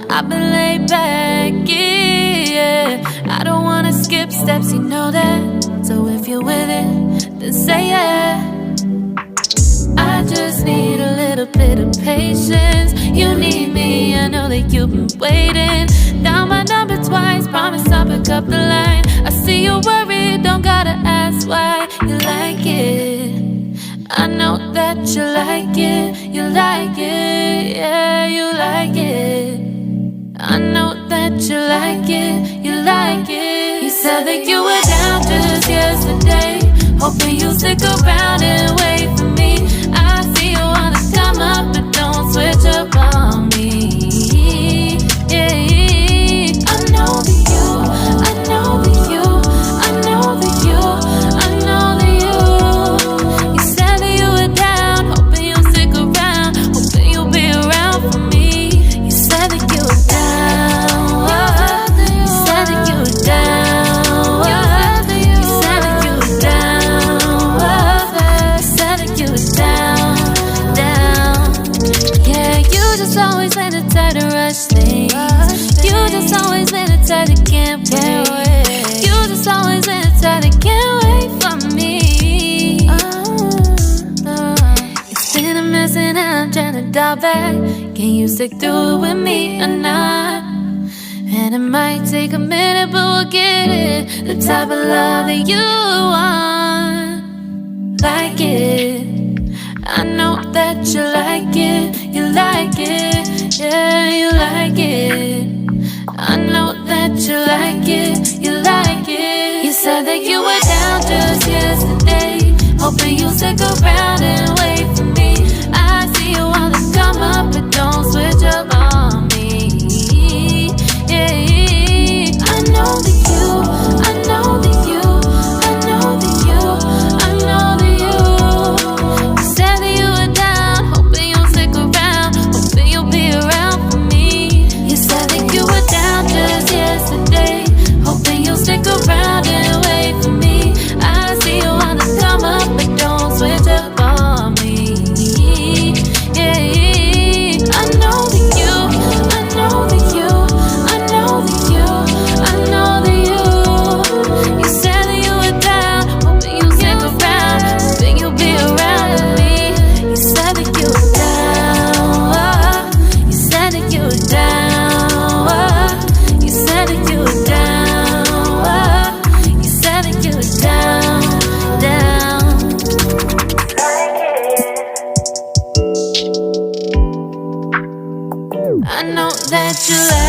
I've been laid back, yeah. I don't wanna skip steps, you know that. So if you're with it, then say yeah. I just need a little bit of patience. You need me, I know that you've been waiting. Down my number twice, promise I'll pick up the line. I see you're worried, don't gotta ask why. You like it, I know that you like it. You like it, yeah, you like it. I know that you like it, you like it. You said that you were down just yesterday, hoping you'll stick around and wait for me. I see you wanna come up, but don't switch up on me. Yeah, I know that you, I know that you, I know that you Can't wait. You just always inside and can't wait for me. It's been a mess and I'm trying to dial back. Can you stick through it with me or not? And it might take a minute, but we'll get it. The type of love that you want. Like it. I know that you like it. You like it. Yeah, you like it. I know that you like it. You like it. You said that you were down just yesterday, hoping you'll stick around and wait for me. I see you wanna come up, but don't switch up on me. Yeah, I know that you, I know that you, I know that you, I know that you. You said that you were down, hoping you'll stick around, hoping you'll be around for me. You said that you were down just yesterday, hoping you'll stick around and wait for me. I see you wanna come up, but don't switch up on me. Yeah, I know that you, I know that you, I know that you, I know that you. You said that you were down, hoping you'll stick around, hoping you'll be around with me. You said that you were down, you said that you were down, you said that you were down, you said that you were down, down. I know that you like